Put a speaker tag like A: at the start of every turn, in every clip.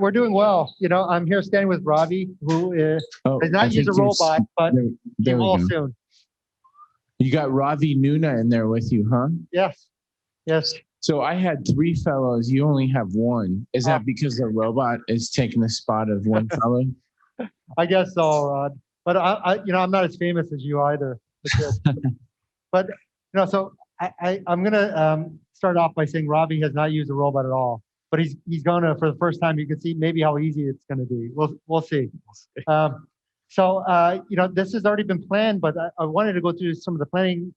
A: we're doing well. You know, I'm here standing with Robbie, who does not use a robot, but he will soon.
B: You got Ravi Nuna in there with you, huh?
A: Yes. Yes.
B: So I had 3 fellows. You only have 1. Is that because the robot is taking the spot of 1 fellow?
A: I guess so, Rod. But I'm not as famous as you either. But so I'm gonna start off by saying Robbie has not used a robot at all. But he's gonna, for the first time, you can see maybe how easy it's gonna be. We'll see. This has already been planned, but I wanted to go through some of the planning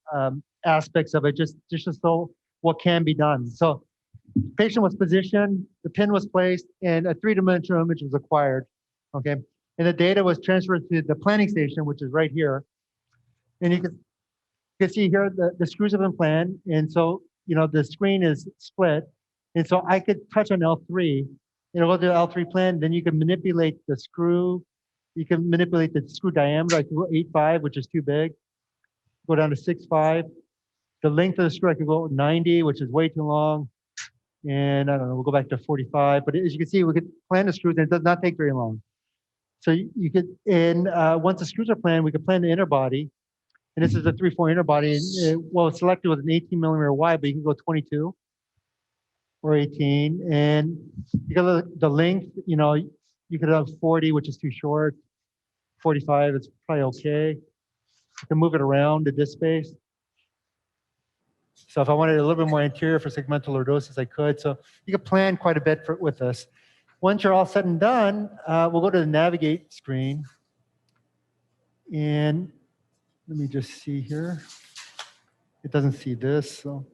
A: aspects of it, just to show what can be done. So, patient was positioned, the pin was placed, and a 3-dimensional image was acquired. Okay, and the data was transferred to the planning station, which is right here. And you can see here the screws have been planned, and so the screen is split. And so I could touch on L3, go to the L3 plan, then you can manipulate the screw. You can manipulate the screw diameter. I can go 8.5, which is too big. Go down to 6.5. The length of the screw, I could go 90, which is way too long. And I don't know, we'll go back to 45. But as you can see, we could plan the screws, and it does not take very long. So you could, and once the screws are planned, we could plan the inner body. And this is a 3/4 inner body. Well, it's selected with an 18mm wide, but you can go 22 or 18. And you got the length, you could have 40, which is too short. 45, it's probably okay. You can move it around to this space. So if I wanted a little bit more anterior for segmental lordosis, I could. So you could plan quite a bit with this. Once you're all said and done, we'll go to the navigate screen. And let me just see here. It doesn't see this, so.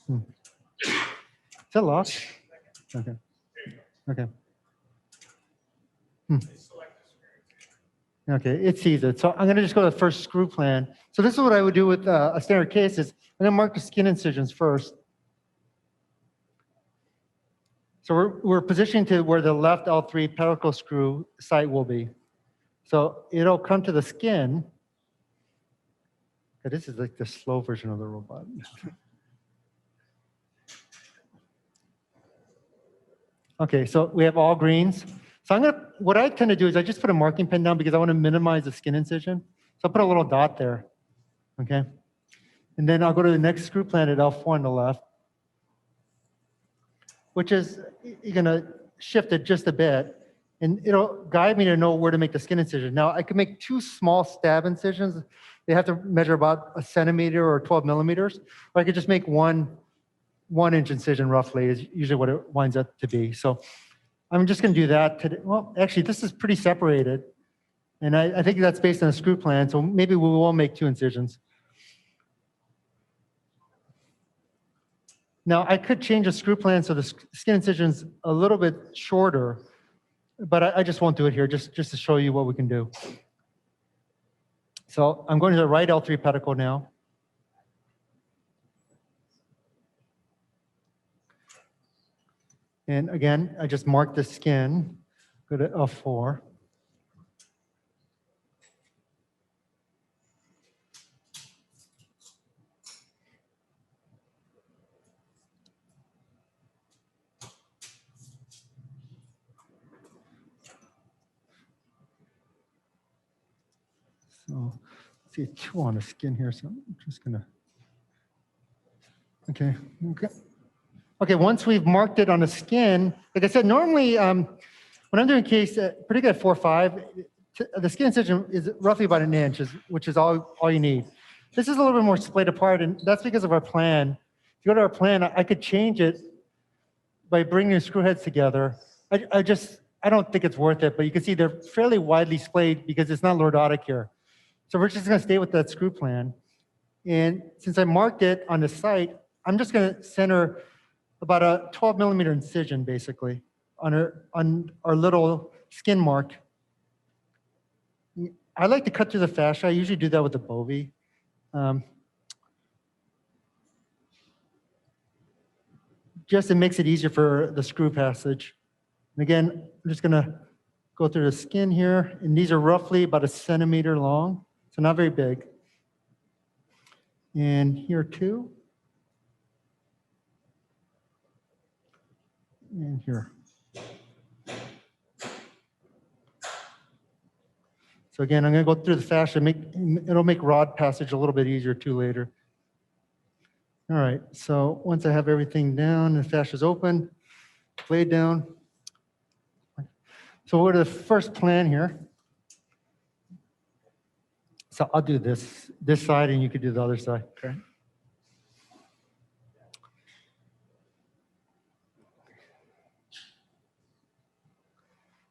A: Is that locked? Okay. Okay. Okay, it sees it. So I'm going to just go to the first screw plan. So this is what I would do with a standard case is I'm going to mark the skin incisions first. So we're positioning to where the left L3 pedicle screw site will be. So it'll come to the skin. This is like the slow version of the robot. Okay, so we have all greens. So what I tend to do is I just put a marking pen down because I want to minimize the skin incision. So I'll put a little dot there, okay? And then I'll go to the next screw plan at L4 on the left, which is, you're gonna shift it just a bit, and it'll guide me to know where to make the skin incision. Now, I can make 2 small stab incisions. They have to measure about 1 centimeter or 12 millimeters, or I could just make 1-inch incision roughly is usually what it winds up to be. So I'm just gonna do that today. Well, actually, this is pretty separated. And I think that's based on a screw plan, so maybe we will make 2 incisions. Now, I could change the screw plan so the skin incision's a little bit shorter, but I just won't do it here, just to show you what we can do. So I'm going to the right L3 pedicle now. And again, I just mark the skin, go to L4. So let's see, 2 on the skin here, so I'm just gonna, okay. Okay, once we've marked it on the skin, like I said, normally when I'm doing case, particularly at 4.5, the skin incision is roughly about 1 inch, which is all you need. This is a little bit more splayed apart, and that's because of our plan. If you go to our plan, I could change it by bringing the screw heads together. I don't think it's worth it, but you can see they're fairly widely splayed because it's not lordotic here. So we're just gonna stay with that screw plan. And since I marked it on the site, I'm just gonna center about a 12 millimeter incision, basically, on our little skin mark. I like to cut through the fascia. I usually do that with the bovie. Just it makes it easier for the screw passage. And again, I'm just gonna go through the skin here, and these are roughly about 1 centimeter long, so not very big. And here too. and here. So again, I'm going to go through the fascia. It'll make rod passage a little bit easier too later. All right, so once I have everything down, the fascia's open, blade down. So we'll go to the first plan here. So I'll do this side, and you could do the other side.
B: Okay.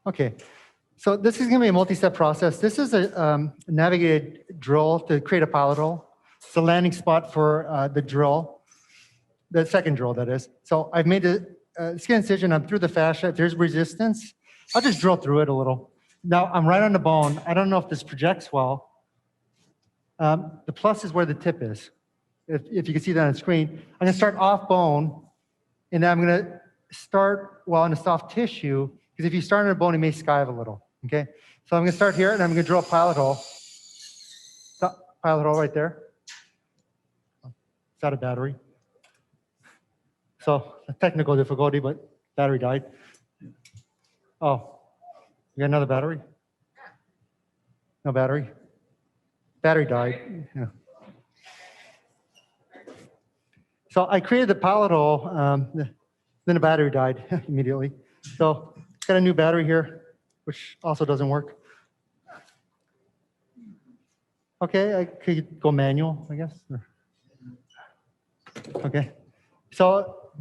A: Okay, so this is going to be a multi-step process. This is a navigated drill to create a pilot hole. It's a landing spot for the drill, the second drill, that is. So I've made a skin incision. I'm through the fascia. If there's resistance, I'll just drill through it a little. Now I'm right on the bone. I don't know if this projects well. The plus is where the tip is. If you can see that on the screen, I'm going to start off bone, and then I'm going to start on the soft tissue, because if you start on a bone, it may skive a little. Okay, so I'm going to start here, and I'm going to drill a pilot hole. Pilot hole right there. It's out of battery. So a technical difficulty, but battery died. Oh, you got another battery? No battery? Battery died. Yeah. So I created the pilot hole, then the battery died immediately. So got a new battery here, which also doesn't work. Okay, I could go manual, I guess. Okay, so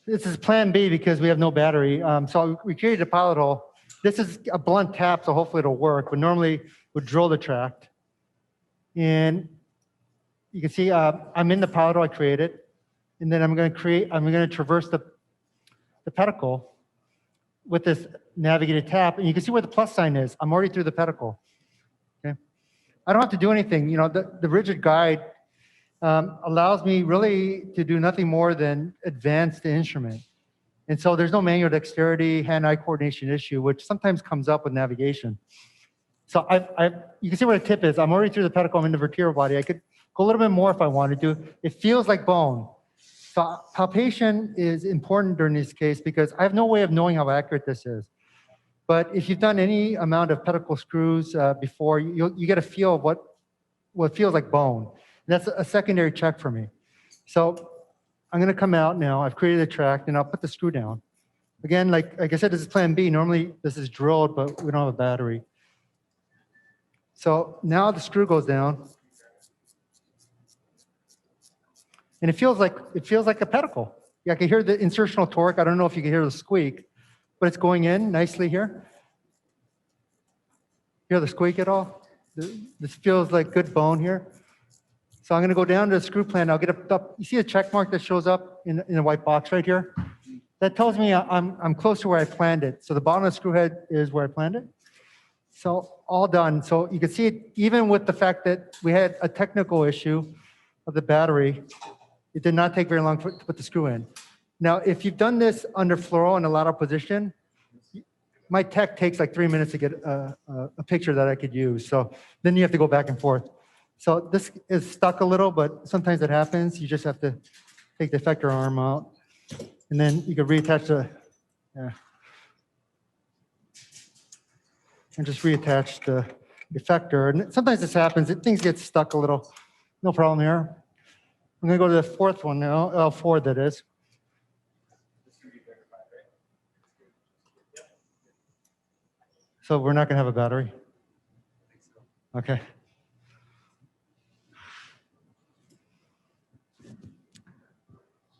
A: this is plan B because we have no battery. So we created a pilot hole. This is a blunt tap, so hopefully it'll work. But normally we'd drill the tract. And you can see I'm in the pilot hole I created. And then I'm going to traverse the pedicle with this navigated tap. And you can see where the plus sign is. I'm already through the pedicle. Okay, I don't have to do anything. You know, the rigid guide allows me really to do nothing more than advance the instrument. And so there's no manual dexterity, hand-eye coordination issue, which sometimes comes up with navigation. So you can see where the tip is. I'm already through the pedicle. I'm in the vertebral body. I could go a little bit more if I wanted to. It feels like bone. So palpation is important during this case because I have no way of knowing how accurate this is. But if you've done any amount of pedicle screws before, you get a feel of what feels like bone. And that's a secondary check for me. So I'm going to come out now. I've created a tract, and I'll put the screw down. Again, like I said, this is plan B. Normally, this is drilled, but we don't have a battery. So now the screw goes down. And it feels like a pedicle. I can hear the insertional torque. I don't know if you can hear the squeak, but it's going in nicely here. Hear the squeak at all? This feels like good bone here. So I'm going to go down to the screw plan. I'll get up. You see a check mark that shows up in the white box right here? That tells me I'm close to where I planned it. So the bottom of the screw head is where I planned it. So all done. So you can see it, even with the fact that we had a technical issue of the battery, it did not take very long to put the screw in. Now, if you've done this under fluoro in a lateral position, my tech takes like 3 minutes to get a picture that I could use. So then you have to go back and forth. So this is stuck a little, but sometimes it happens. You just have to take the effector arm out, and then you can reattach and just reattach the effector. And sometimes this happens. Things get stuck a little. No problem here. I'm going to go to the fourth one now, L4 that is. So we're not going to have a battery? Okay.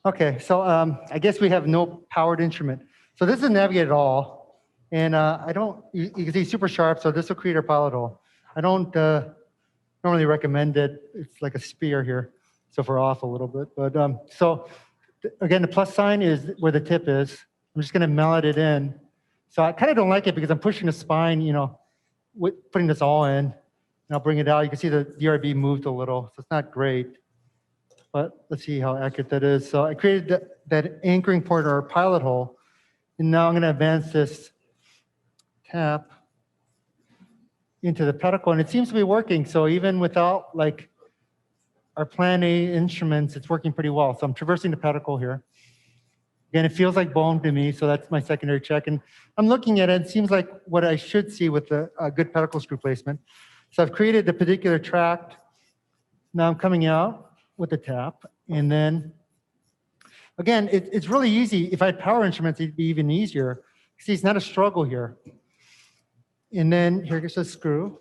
A: Okay, so I guess we have no powered instrument. So this is navigated all, and you can see super sharp, so this will create our pilot hole. I don't normally recommend it. It's like a spear here, so if we're off a little bit. But so again, the plus sign is where the tip is. I'm just gonna mallet it in. So I kind of don't like it because I'm pushing the spine, you know, putting this all in, and I'll bring it out. You can see the DRB moved a little, so it's not great. But let's see how accurate that is. So I created that anchoring point or pilot hole. And now I'm going to advance this tap into the pedicle. And it seems to be working. So even without like our plan A instruments, it's working pretty well. So I'm traversing the pedicle here. Again, it feels like bone to me, so that's my secondary check. And I'm looking at it, it seems like what I should see with a good pedicle screw placement. So I've created the pedicular tract. Now I'm coming out with the tap. And then, again, it's really easy. If I had power instruments, it'd be even easier. See, it's not a struggle here. And then here goes the screw.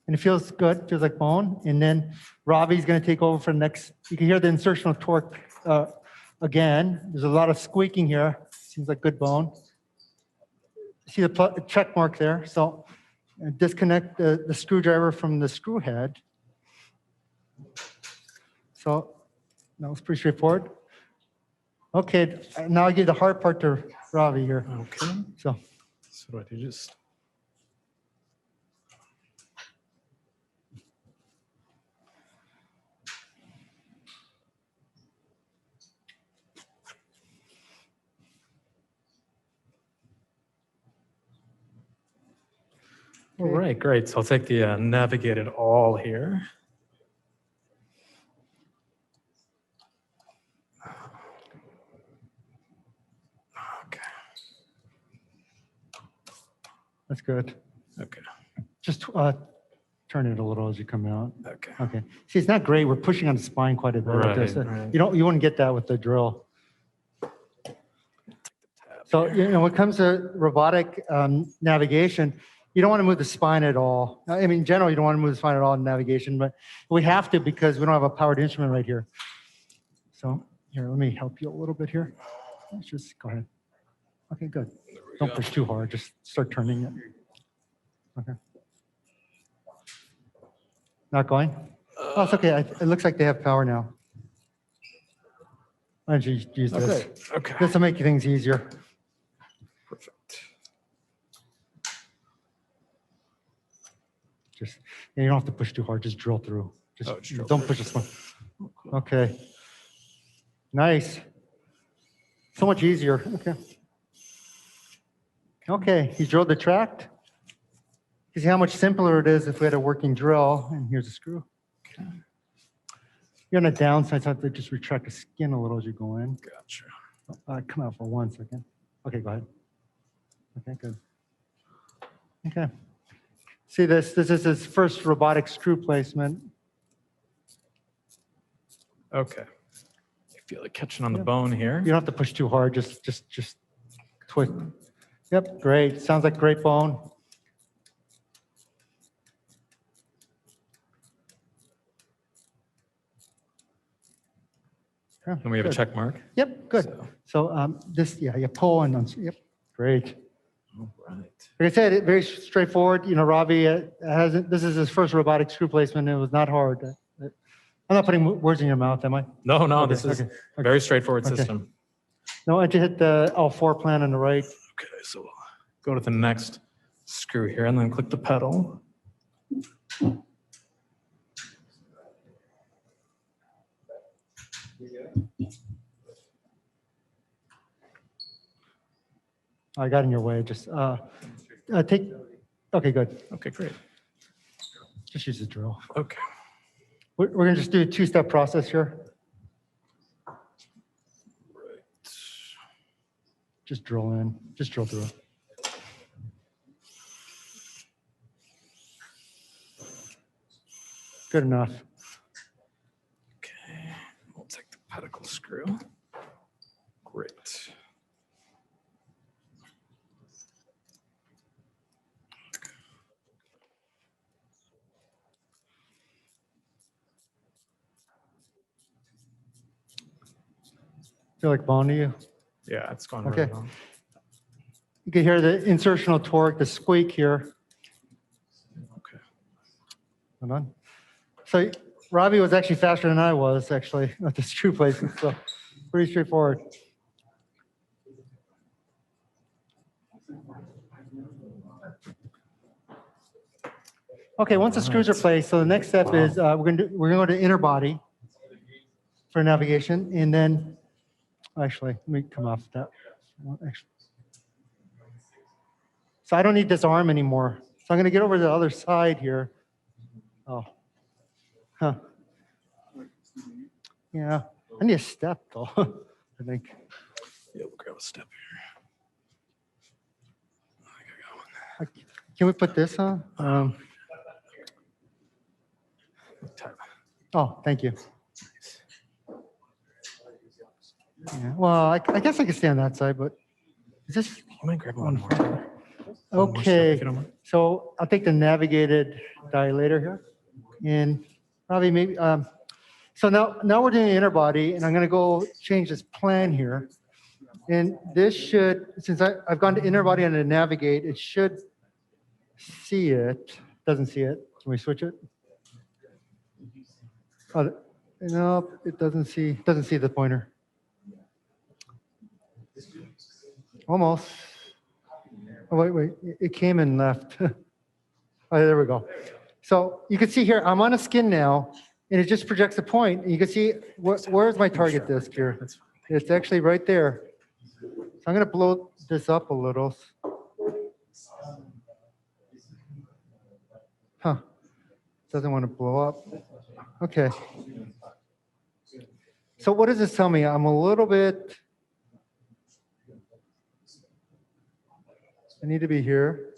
A: And it feels good, feels like bone. And then Ravi's going to take over for the next. You can hear the insertional torque again. There's a lot of squeaking here. Seems like good bone. See the check mark there. So disconnect the screwdriver from the screw head. So that was pretty straightforward. Okay, now I give the hard part to Ravi here.
C: Okay.
A: So
C: what do I do? Just. All right, great. So I'll take the navigated all here. Okay.
A: that's good.
C: Okay.
A: Just turn it a little as you come out.
C: Okay.
A: Okay. See, it's not great. We're pushing on the spine quite a bit. with
C: Right,
A: this.
C: right.
A: You wouldn't get that with the drill. So, when it comes to robotic navigation, you don't want to move the spine at all. I mean, in general, you don't want to move the spine at all in navigation, but we have to because we don't have a powered instrument right here. So here, let me help you a little bit here. Let's just go ahead. Okay, good. Don't push too hard. Just start turning it. Okay. Not going? Oh, it's okay. It looks like they have power now. Why don't you use this?
C: Okay. Okay.
A: This will make things easier.
C: Perfect.
A: Just, you don't have to push too hard. Just drill through. Just
C: Oh, just drill
A: don't
C: through.
A: push this one. Okay. Nice. So much easier. Okay. Okay. He drilled the tract. You see how much simpler it is if we had a working drill. And here's a screw.
C: Okay.
A: You're on the downside, so I have to just retract the skin a little as you go in.
C: Gotcha.
A: Come out for 1 second. Okay, go ahead. Okay, good. Okay. See this? This is his first robotic screw placement.
C: Okay. I feel like catching on the bone here.
A: You don't have to push too hard. Just twist. Yep, great. Sounds like great bone. Yeah,
C: And we have a
A: good.
C: check mark.
A: Yep, good.
C: So,
A: So this, yeah, you pull and yep, great.
C: all right.
A: Like I said, very straightforward. Ravi hasn't. This is his first robotic screw placement. It was not hard. I'm not putting words in your mouth, am I?
C: No, no,
A: Okay,
C: this is
A: okay,
C: a very straightforward
A: Okay.
C: system.
A: No, I just hit the L4 plan on the right.
C: Okay, so we'll go to the next screw here and then click the pedal.
A: I got in your way. Just take. Okay, good.
C: Okay, great.
A: Just use the drill.
C: Okay.
A: We're going to just do a two-step process here. Just drill in. Just drill through. Good enough.
C: Okay, we'll take the pedicle screw. Great.
A: Feel like bone to you?
C: Yeah, it's gone
A: Okay.
C: really well.
A: You can hear the insertional torque, the squeak here.
C: Okay.
A: Hold on. So Ravi was actually faster than I was, actually, at the screw placement. So pretty straightforward. Okay, once the screws are placed, so the next step is we're gonna go to inner body for navigation, and then actually let me come off that. Actually, so I don't need this arm anymore. So I'm gonna get over to the other side here. Oh, huh. Yeah, I need a step though, I think.
C: Yeah, we'll grab a step here.
A: Can we put this on? Oh, thank you. Yeah, well, I guess I could stay on that side, but is this?
C: You might grab one more.
A: Okay,
C: if you don't mind.
A: so I'll take the navigated dilator here, and probably maybe. So now we're doing the inner body, and I'm going to go change this plan here, and this should, since I've gone to inner body and to navigate, it should see it. Doesn't see it. Can we switch it? Oh, no, it doesn't see the pointer. Almost. Oh, wait, it came and left. Oh, there we go. So you can see here, I'm on a skin now, and it just projects a point. And you can see, where's my target disc here? It's actually right there. So I'm going to blow this up a little. Huh. Doesn't want to blow up. Okay. So what does this tell me? I'm a little bit, I need to be here.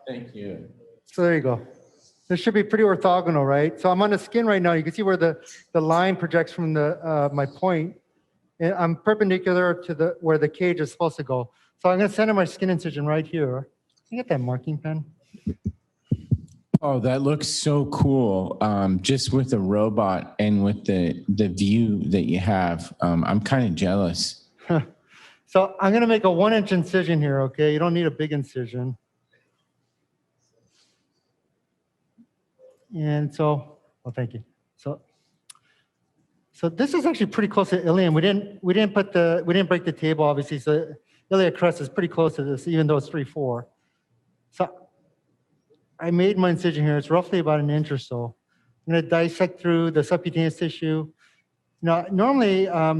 B: Thank you.
A: So there you go. This should be pretty orthogonal, right? So I'm on the skin right now. You can see where the line projects from the my point. And I'm perpendicular to where the cage is supposed to go. So I'm going to center my skin incision right here. Can you get that marking pen?
B: Oh, that looks so cool. Just with the robot and with the view that you have, I'm kind of jealous.
A: So I'm going to make a 1-inch incision here, okay? You don't need a big incision. And so, well, thank you. So this is actually pretty close to ilium. We didn't break the table, obviously. So iliac crest is pretty close to this, even though it's 3/4. So I made my incision here. It's roughly about 1 inch or so. I'm going to dissect through the subcutaneous tissue. Now, normally I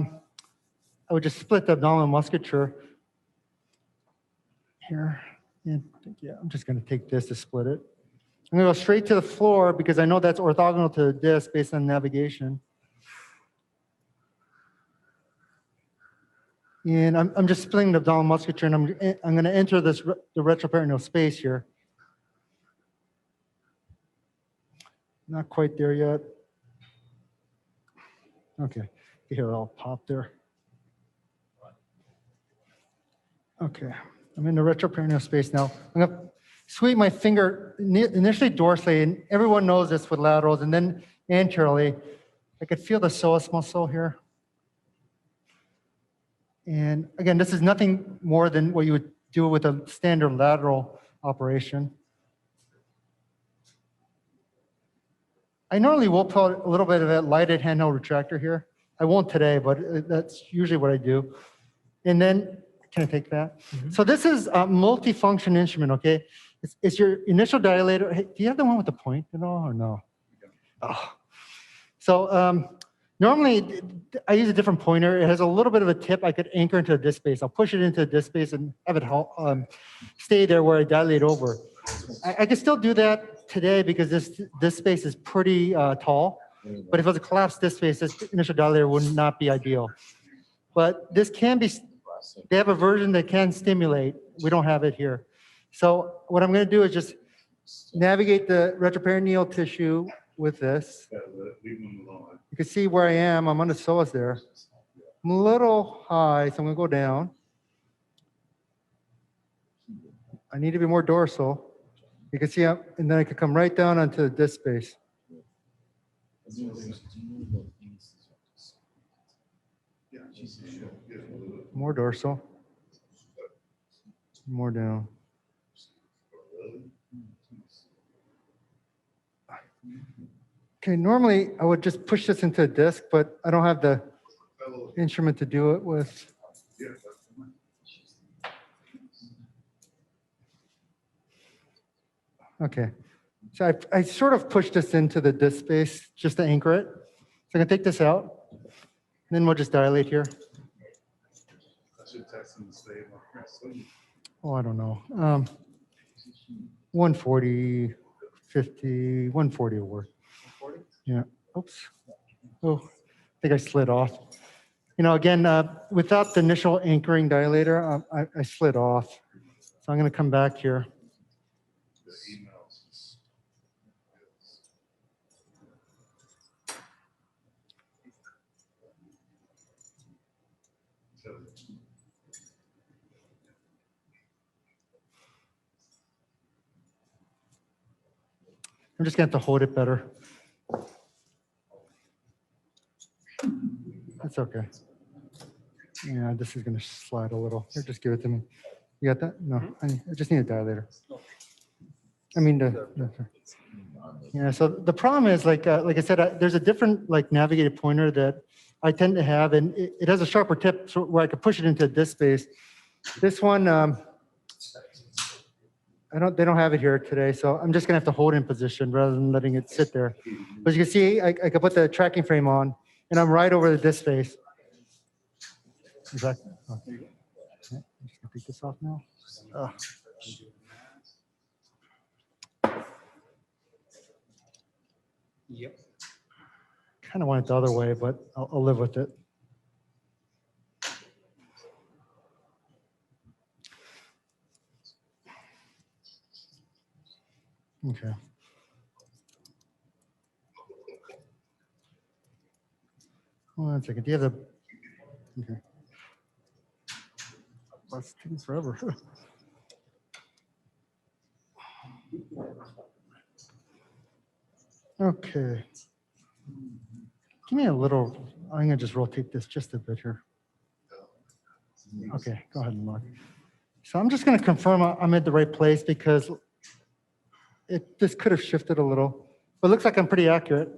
A: would just split the abdominal musculature here. And yeah, I'm just going to take this to split it. I'm going to go straight to the floor because I know that's orthogonal to the disc based on navigation. And I'm just splitting the abdominal musculature, and I'm going to enter the retroperitoneal space here. Not quite there yet. Okay, here I'll pop there. Okay, I'm in the retroperitoneal space now. I'm going to sweep my finger initially dorsally, and everyone knows this with laterals, and then anteriorly. I could feel the psoas muscle here. And again, this is nothing more than what you would do with a standard lateral operation. I normally will put a little bit of a lighted handheld retractor here. I won't today, but that's usually what I do. And then, can I take that? Mm-hmm. So this is a multifunction instrument, okay? It's your initial dilator. Hey, do you have the one with the point at all or no? Oh. So normally I use a different pointer. It has a little bit of a tip I could anchor into a disc space. I'll push it into a disc space and have it stay there where I dilate over. I can still do that today because this space is pretty tall. But if it was a collapsed disc space, this initial dilator would not be ideal. But this can be, they have a version that can stimulate. We don't have it here. So what I'm going to do is just navigate the retroperitoneal tissue with this. You can see where I am. I'm on the psoas there. I'm a little high, so I'm going to go down. I need to be more dorsal. You can see, and then I can come right down onto the disc space. More dorsal. More down. Okay, normally I would just push this into a disc, but I don't have the instrument to do it with. Okay, so I sort of pushed this into the disc space just to anchor it. So I'm gonna take this out, then we'll just dilate here. Oh, I don't know. 140, 50, 140 will work. Yeah. Oops. Oh, I think I slid off. You know, again, without the initial anchoring dilator, I slid off. So I'm going to come back here. I'm just going to have to hold it better. That's okay. Yeah, this is going to slide a little. Here, just give it to me. You got that? No, I just need a dilator. I mean, yeah. So the problem is, like I said, there's a different like navigated pointer that I tend to have, and it has a sharper tip so where I could push it into this space. This one, they don't have it here today, so I'm just gonna have to hold it in position rather than letting it sit there. But you can see, I can put the tracking frame on, and I'm right over the disk space. Exactly. Okay. I'm just gonna take this off now.
C: Yep.
A: Kind of want it the other way, but I'll live with it. Okay. One second. Do you have the? Okay. That's taking forever. Okay. Give me a little. I'm gonna just rotate this just a bit here. Okay, go ahead and look. So I'm just gonna confirm I'm at the right place because this could have shifted a little, but it looks like I'm pretty accurate,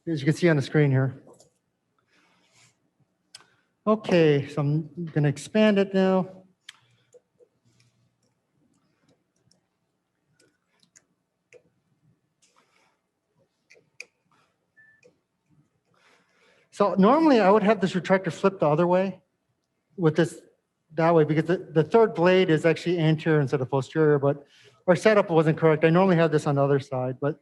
A: as you can see on the screen here. Okay, so I'm gonna expand it now. So normally I would have this retractor flip the other way with this that way because the third blade is actually anterior instead of posterior, but our setup wasn't correct. I normally have this on the other side, but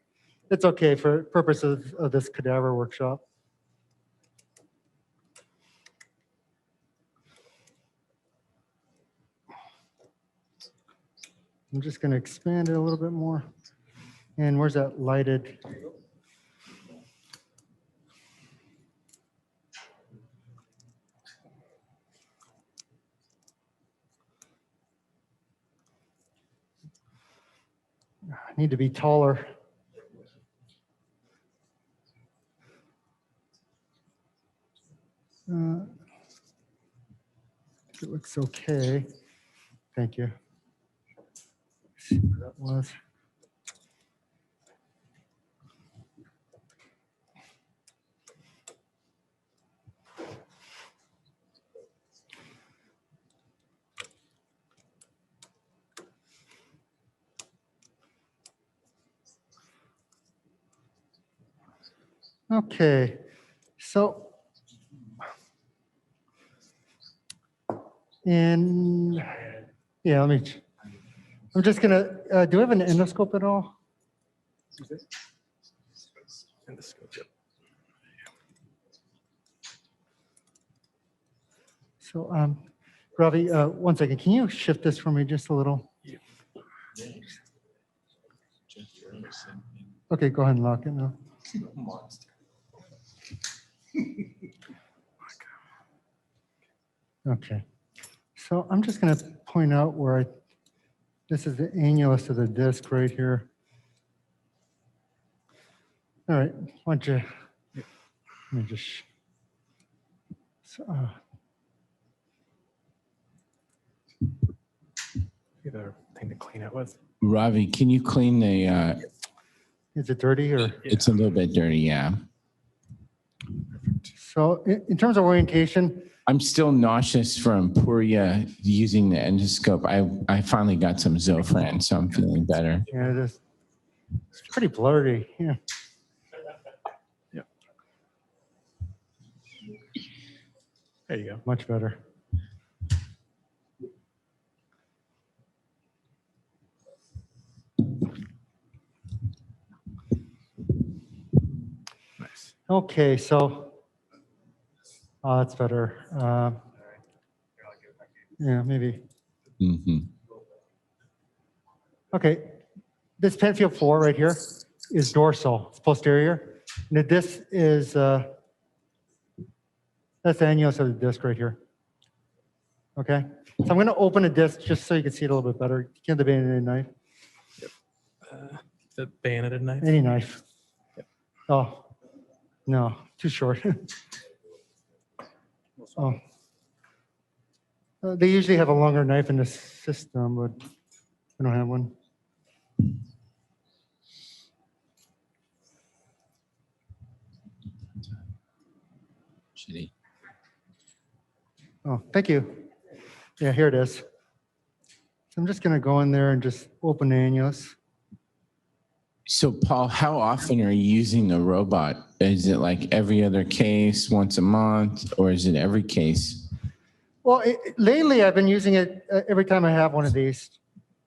A: it's okay for purposes of this cadaver workshop. I'm just going to expand it a little bit more. And where's that lighted? I need to be taller. It looks okay. Thank you. Let's see where that was. Okay, so and yeah, I'm just gonna. Do we have an endoscope at all?
C: Endoscope, yep.
A: So, Ravi, 1 second. Can you shift this for me just a little? Okay, go ahead and lock it now. Okay, so I'm just going to point out where this is the annulus of the disc right here. All right, why don't you, let me just,
C: Either thing to clean it with.
B: Ravi, can you clean the?
A: is it dirty or?
B: It's a little bit dirty, yeah.
A: So in terms of orientation,
B: I'm still nauseous from Puria using the endoscope. I finally got some Zofran, so I'm feeling better.
A: yeah, it's pretty blurry. Yeah.
C: Yep. There you go.
A: Much better. Okay, so, oh, that's better. Yeah, maybe.
B: Mhm.
A: Okay, this Penfield 4 right here is dorsal, it's posterior. And the disc is, that's the annulus of the disc right here. Okay, so I'm gonna open a disc just so you can see it a little bit better. Get the bayoneted knife,
C: The bayoneted knife.
A: any knife. Oh, no, too short. Oh. They usually have a longer knife in the system, but I don't have one.
B: Shitty.
A: Oh, thank you. Yeah, here it is. So I'm just gonna go in there and just open the annulus.
B: So, Paul, how often are you using the robot? Is it like every other case, once a month, or is it every case?
A: Well, lately I've been using it every time I have one of these.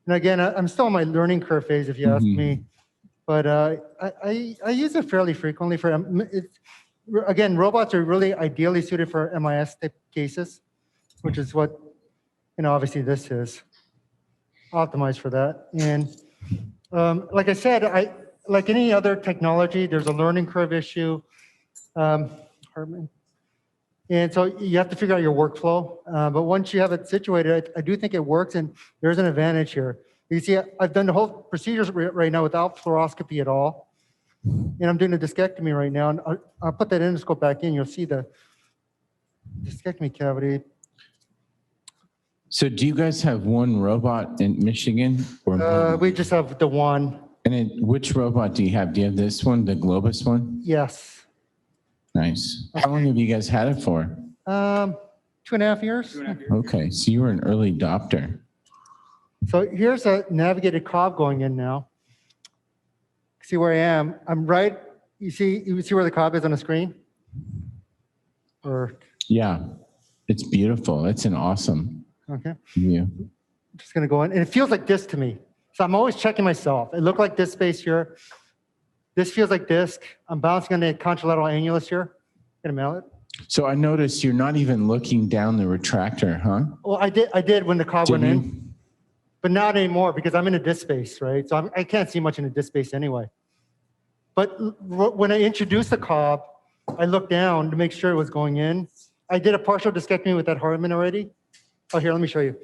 A: And again, I'm still in my learning curve phase, if you ask me. But I use it fairly frequently for. Again, robots are really ideally suited for MIS type cases, which is what, obviously this is optimized for that. And like I said, like any other technology, there's a learning curve issue. Hartman. And so you have to figure out your workflow. But once you have it situated, I do think it works, and there's an advantage here. You see, I've done the whole procedures right now without fluoroscopy at all. And I'm doing a discectomy right now, and I'll put that endoscope back in. You'll see the discectomy cavity.
B: So, do you guys have one robot in Michigan? Or
A: We just have the one.
B: and then which robot do you have? Do you have this one, the Globus one?
A: Yes.
B: Nice. How long have you guys had it for?
A: 2.5 years.
B: Okay, so you were an early adopter.
A: So here's a navigated cob going in now. See where I am? I'm right. You see where the cob is on the screen? Or
B: Yeah, it's beautiful. It's an awesome
A: okay.
B: view.
A: I'm just gonna go in, and it feels like this to me. So I'm always checking myself. It looked like this space here. This feels like disc. I'm bouncing on the contralateral annulus here. Gonna mount it.
B: So I noticed you're not even looking down the retractor, huh?
A: Well, I did when the cob went
B: Did you?
A: in. But not anymore because I'm in a disc space, right? So I can't see much in a disc space anyway. But when I introduced the cob, I looked down to make sure it was going in. I did a partial discectomy with that Hartman already. Oh, here, let me show you.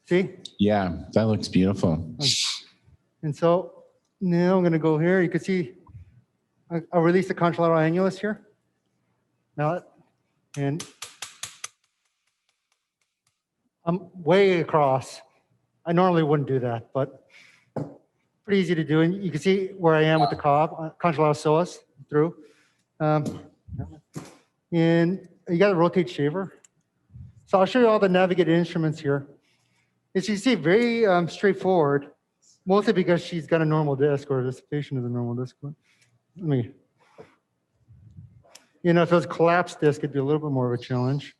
A: See?
B: Yeah, that looks beautiful.
A: And so now I'm going to go here. You can see I'll release the contralateral annulus here. Now, and I'm way across. I normally wouldn't do that, but pretty easy to do. And you can see where I am with the cob, contralateral psoas through. And you got to rotate shaver. So I'll show you all the navigated instruments here. As you see, very straightforward, mostly because she's got a normal disc, or this patient is a normal disc. Let me, if it was collapsed disc, it'd be a little bit more of a challenge.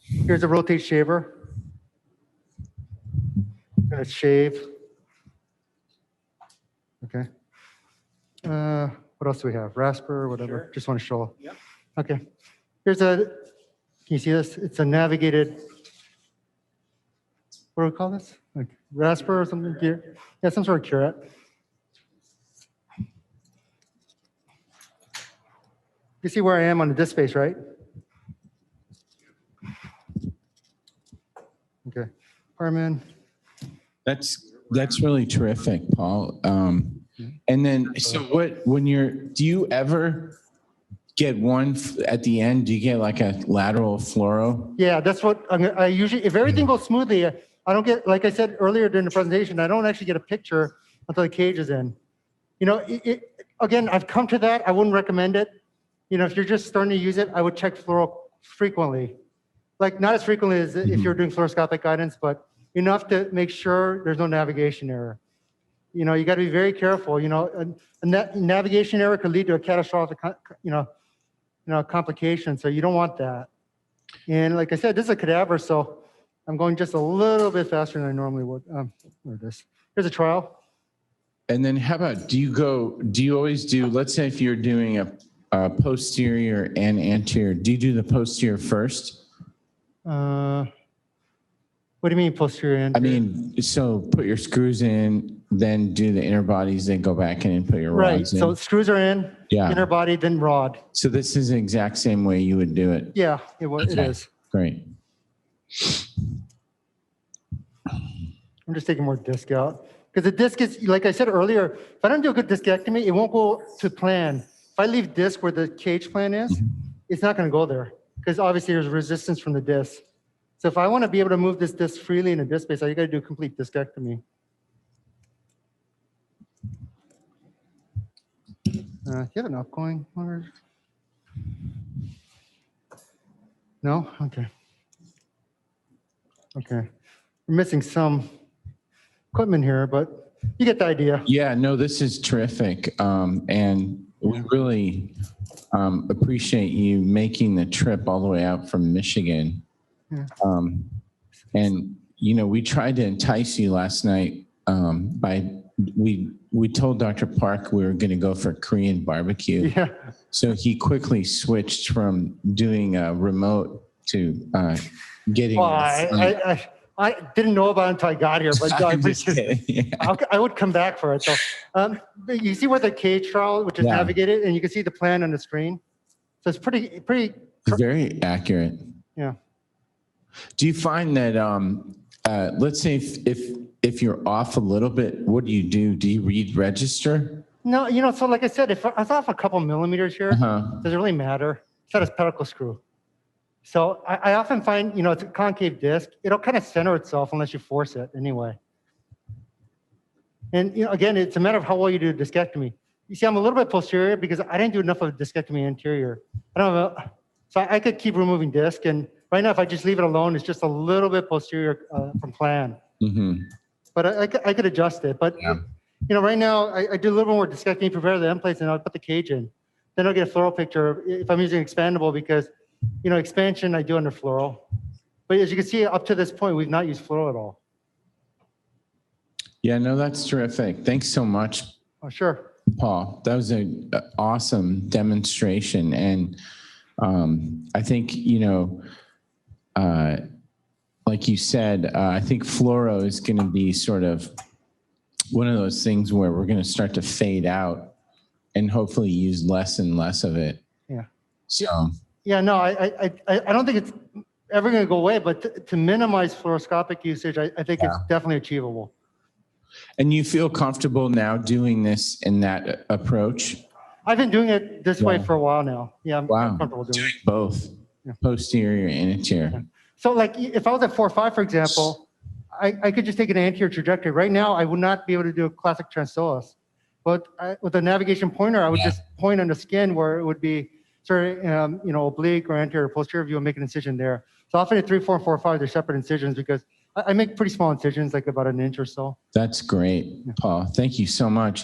A: Here's a rotate shaver. Gonna shave. Okay. What else do we have? Rasper, whatever. Sure. Just want to show. Yep. Okay. Here's can you see this? It's a navigated, what do we call this? Like Rasper or something? Yeah, some sort of curette. You see where I am on the disc space, right? Okay. Hartman.
B: That's really terrific, Paul. And then, so do you ever get one at the end? Do you get like a lateral fluoro?
A: Yeah, that's what I usually, if everything goes smoothly, I don't get, like I said earlier during the presentation, I don't actually get a picture until the cage is in. Again, I've come to that. I wouldn't recommend it. If you're just starting to use it, I would check fluoro frequently. Like not as frequently as if you're doing fluoroscopic guidance, but enough to make sure there's no navigation error. You got to be very careful. A navigation error could lead to a catastrophic, complication. So you don't want that. And like I said, this is a cadaver, so I'm going just a little bit faster than I normally would. Where it is. Here's a trial.
B: And then how about, do you always do, let's say if you're doing a posterior and anterior, do you do the posterior first?
A: What do you mean posterior
B: I
A: anterior?
B: mean, so put your screws in, then do the inner bodies, then go back in and put your
A: Right,
B: rods in.
A: so screws are in,
B: Yeah.
A: inner body, then rod.
B: So this is the exact same way you would do it.
A: Yeah, it
B: Okay.
A: is.
B: Great.
A: I'm just taking more disc out. Because the disc is, like I said earlier, if I don't do a good discectomy, it won't go to plan. If I leave disc where the cage plan is, it's not going to go there. Because obviously there's resistance from the disc. So if I want to be able to move this disc freely in a disc space, I got to do a complete discectomy. Do you have an outgoing? No? Okay. Okay. We're missing some equipment here, but you get the idea.
B: Yeah, no, this is terrific. And we really appreciate you making the trip all the way out from Michigan.
A: Yeah.
B: And, you know, we tried to entice you last night we told Dr. Park we were going to go for Korean barbecue.
A: Yeah.
B: So he quickly switched from doing a remote to getting.
A: Well, I didn't know about it until I got here, but I appreciate it.
B: Yeah.
A: I would come back for it. So you see where the cage trial, which is
B: Yeah.
A: navigated, and you can see the plan on the screen. So it's pretty.
B: It's very accurate.
A: Yeah.
B: Do you find that, let's say if you're off a little bit, what do you do? Do you read register?
A: No, you know, so like I said, if I was off a couple millimeters here, does it really matter? It's not a pedicle screw. So I often find, you know, it's a concave disc. It'll kind of center itself unless you force it anyway. And, you know, again, it's a matter of how well you do a discectomy. You see, I'm a little bit posterior because I didn't do enough of a discectomy anterior. I don't know. So I could keep removing disc. And right now, if I just leave it alone, it's just a little bit posterior from plan.
B: Mm-hmm.
A: But I could adjust it. But,
B: Yeah.
A: you know, right now, I do a little more discectomy, prepare the end plates, and I'll put the cage in. Then I'll get a fluoral picture if I'm using expandable because, you know, expansion I do under fluoral. But as you can see, up to this point, we've not used fluoral at all.
B: Yeah, no, that's terrific. Thanks so much,
A: Oh, sure.
B: Paul. That was an awesome demonstration. And I think, you know, like you said, I think fluoro is going to be sort of one of those things where we're going to start to fade out and hopefully use less and less of it.
A: Yeah.
B: So,
A: Yeah, no, I don't think it's ever going to go away, but to minimize fluoroscopic usage, I think it's definitely achievable.
B: and you feel comfortable now doing this in that approach?
A: I've been doing it this way
B: Yeah.
A: for a while now. Yeah, I'm
B: Wow.
A: comfortable doing it.
B: Both,
A: Yeah.
B: posterior and anterior.
A: So like if I was at 4.5, for example, I could just take an anterior trajectory. Right now, I would not be able to do a classic transpsoas. But with a navigation pointer, I would just point on the skin where it would be sort of, you know, oblique or anterior posterior view and make an incision there. So often at 3, 4, and 4.5, they're separate incisions because I make pretty small incisions, like about an inch or so.
B: That's great, Paul. Thank you so much.